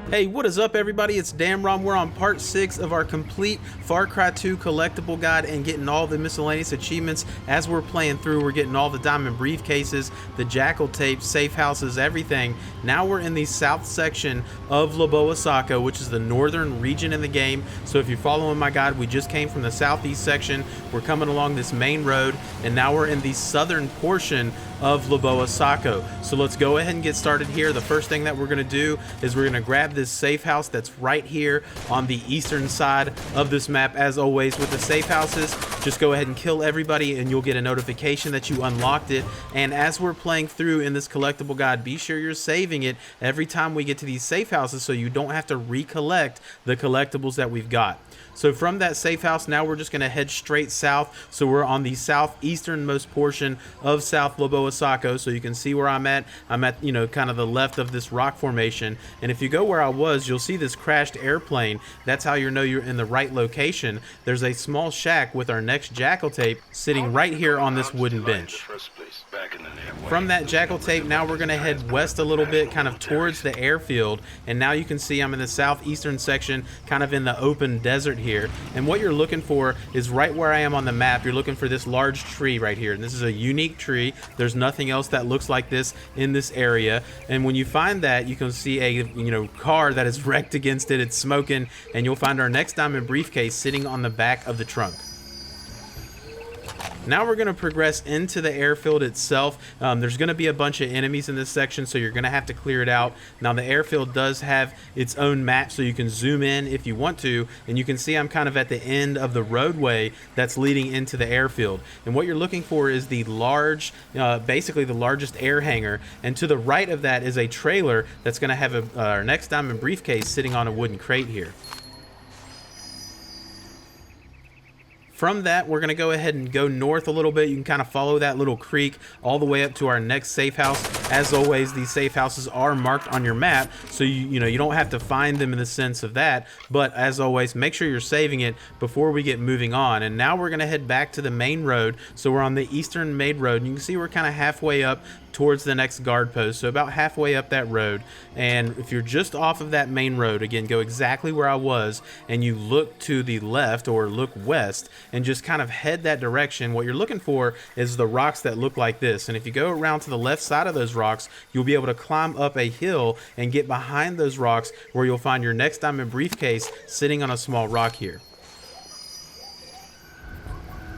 Hey, what is up everybody? It's xxDAMRONxx. We're on part 6 of our complete Far Cry 2 collectible guide and getting all the miscellaneous achievements. As we're playing through, we're getting all the diamond briefcases, the Jackal Tape, safe houses, everything. Now we're in the south section of Leboa-Sako, which is the northern region in the game. So if you're following my guide, we just came from the southeast section. We're coming along this main road, and now we're in the southern portion of Leboa-Sako. So let's go ahead and get started here. The first thing that we're going to do is we're going to grab this safe house that's right here on the eastern side of this map. As always with the safe houses, just go ahead and kill everybody and you'll get a notification that you unlocked it. And as we're playing through in this collectible guide, be sure you're saving it every time we get to these safe houses so you don't have to recollect the collectibles that we've got. So from that safe house, now we're just going to head straight south. So we're on the southeasternmost portion of South Leboa-Sako. So you can see where I'm at. I'm at, you know, kind of the left of this rock formation. And if you go where I was, you'll see this crashed airplane. That's how you know you're in the right location. There's a small shack with our next Jackal Tape sitting right here on this wooden bench. From that Jackal Tape, now we're going to head west a little bit, kind of towards the airfield. And now you can see I'm in the southeastern section, kind of in the open desert here. And what you're looking for is right where I am on the map. You're looking for this large tree right here. And this is a unique tree. There's nothing else that looks like this in this area. And when you find that, you can see a car that is wrecked against it. It's smoking. And you'll find our next diamond briefcase sitting on the back of the trunk. Now we're going to progress into the airfield itself. There's going to be a bunch of enemies in this section, so you're going to have to clear it out. Now the airfield does have its own map, so you can zoom in if you want to, and you can see I'm kind of at the end of the roadway that's leading into the airfield. And what you're looking for is the large, basically the largest air hangar, and to the right of that is a trailer that's going to have our next diamond briefcase sitting on a wooden crate here. From that, we're going to go ahead and go north a little bit. You can kind of follow that little creek all the way up to our next safe house. As always, these safe houses are marked on your map, so you don't have to find them in the sense of that. But as always, make sure you're saving it before we get moving on. And now we're going to head back to the main road. So we're on the eastern main road, and you can see we're kind of halfway up towards the next guard post, so about halfway up that road. And if you're just off of that main road, again, go exactly where I was, and you look to the left or look west and just kind of head that direction. What you're looking for is the rocks that look like this, and if you go around to the left side of those rocks, you'll be able to climb up a hill and get behind those rocks, where you'll find your next diamond briefcase sitting on a small rock here.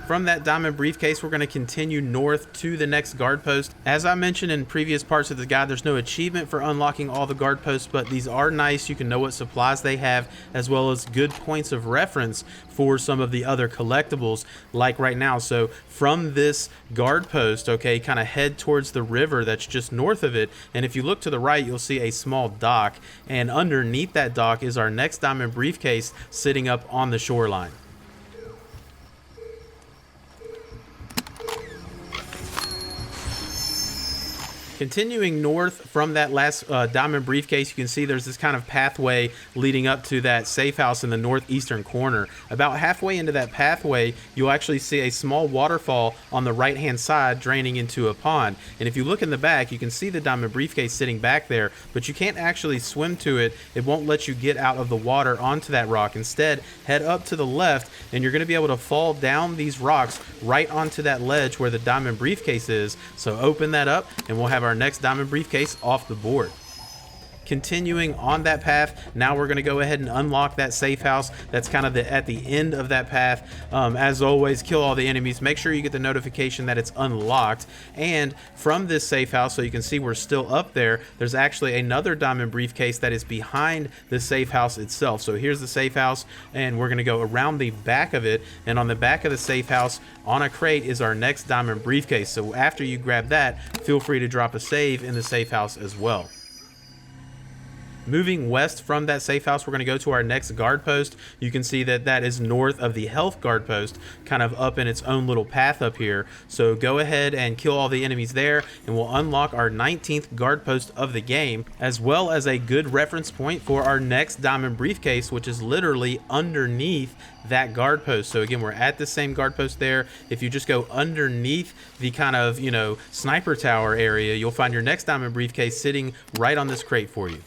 From that diamond briefcase, we're going to continue north to the next guard post. As I mentioned in previous parts of the guide, there's no achievement for unlocking all the guard posts, but these are nice. You can know what supplies they have, as well as good points of reference for some of the other collectibles, like right now. So from this guard post, okay, kind of head towards the river that's just north of it, and if you look to the right, you'll see a small dock, and underneath that dock is our next diamond briefcase sitting up on the shoreline. Continuing north from that last diamond briefcase, you can see there's this kind of pathway leading up to that safe house in the northeastern corner. About halfway into that pathway, you'll actually see a small waterfall on the right hand side draining into a pond. And if you look in the back, you can see the diamond briefcase sitting back there, but you can't actually swim to it. It won't let you get out of the water onto that rock. Instead, head up to the left, and you're going to be able to fall down these rocks right onto that ledge where the diamond briefcase is. So open that up, and we'll have our next diamond briefcase off the board. Continuing on that path, now we're going to go ahead and unlock that safe house that's kind of at the end of that path. As always, kill all the enemies. Make sure you get the notification that it's unlocked. And from this safe house, so you can see we're still up there, there's actually another diamond briefcase that is behind the safe house itself. So here's the safe house, and we're going to go around the back of it, and on the back of the safe house on a crate is our next diamond briefcase. So after you grab that, feel free to drop a save in the safe house as well. Moving west from that safe house, we're going to go to our next guard post. You can see that that is north of the health guard post, kind of up in its own little path up here. So go ahead and kill all the enemies there, and we'll unlock our 19th guard post of the game, as well as a good reference point for our next diamond briefcase, which is literally underneath that guard post. So again, we're at the same guard post there. If you just go underneath the kind of, sniper tower area, you'll find your next diamond briefcase sitting right on this crate for you.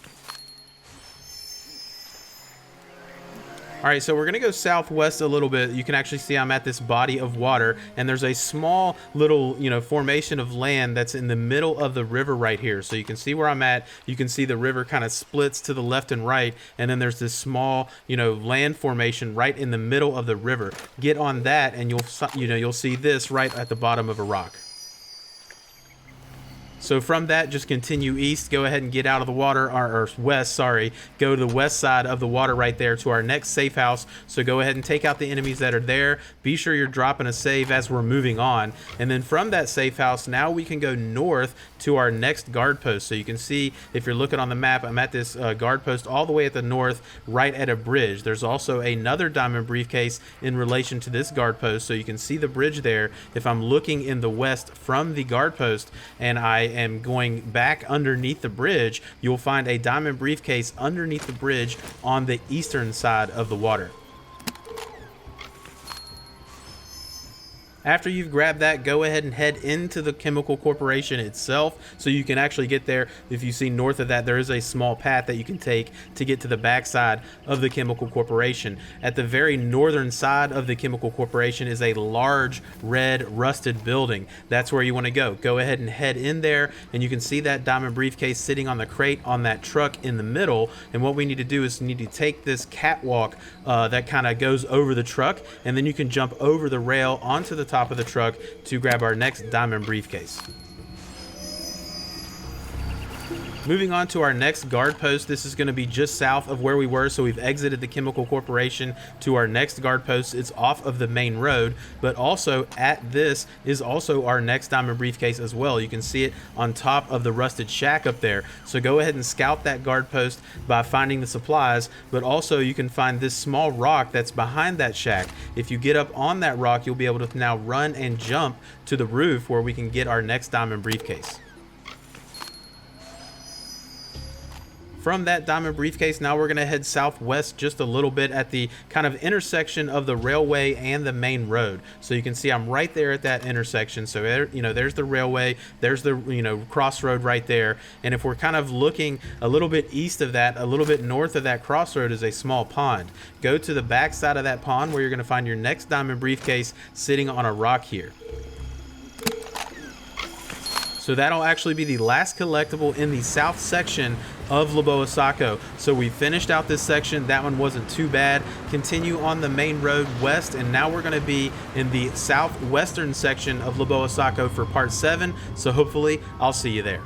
All right, so we're gonna go southwest a little bit. You can actually see I'm at this body of water, and there's a small little, formation of land that's in the middle of the river right here. So you can see where I'm at. You can see the river kind of splits to the left and right, and then there's this small, land formation right in the middle of the river. Get on that, and you'll see this right at the bottom of a rock. So from that, just continue east, go ahead and get out of the water, or west, sorry. Go to the west side of the water right there to our next safe house. So go ahead and take out the enemies that are there. Be sure you're dropping a save as we're moving on. And then from that safe house, now we can go north to our next guard post. So you can see, if you're looking on the map, I'm at this guard post all the way at the north, right at a bridge. There's also another diamond briefcase in relation to this guard post. So you can see the bridge there. If I'm looking in the west from the guard post, and I am going back underneath the bridge, you'll find a diamond briefcase underneath the bridge on the eastern side of the water. After you've grabbed that, go ahead and head into the Chemical Corporation itself, so you can actually get there. If you see north of that, there is a small path that you can take to get to the backside of the Chemical Corporation. At the very northern side of the Chemical Corporation is a large red rusted building. That's where you want to go. Go ahead and head in there, and you can see that diamond briefcase sitting on the crate on that truck in the middle. And what we need to do is we need to take this catwalk that kind of goes over the truck, and then you can jump over the rail onto the top of the truck to grab our next diamond briefcase. Moving on to our next guard post, this is going to be just south of where we were, so we've exited the Chemical Corporation to our next guard post. It's off of the main road, but also at this is also our next diamond briefcase as well. You can see it on top of the rusted shack up there. So go ahead and scout that guard post by finding the supplies, but also you can find this small rock that's behind that shack. If you get up on that rock, you'll be able to now run and jump to the roof where we can get our next diamond briefcase. From that diamond briefcase, now we're going to head southwest just a little bit at the kind of intersection of the railway and the main road. So you can see I'm right there at that intersection. So there, there's the railway, there's the crossroad right there. And if we're kind of looking a little bit east of that, a little bit north of that crossroad is a small pond. Go to the back side of that pond where you're going to find your next diamond briefcase sitting on a rock here. So that'll actually be the last collectible in the south section of Leboa-Sako. So we finished out this section. That one wasn't too bad. Continue on the main road west, and now we're going to be in the southwestern section of Leboa-Sako for part 7. So hopefully I'll see you there.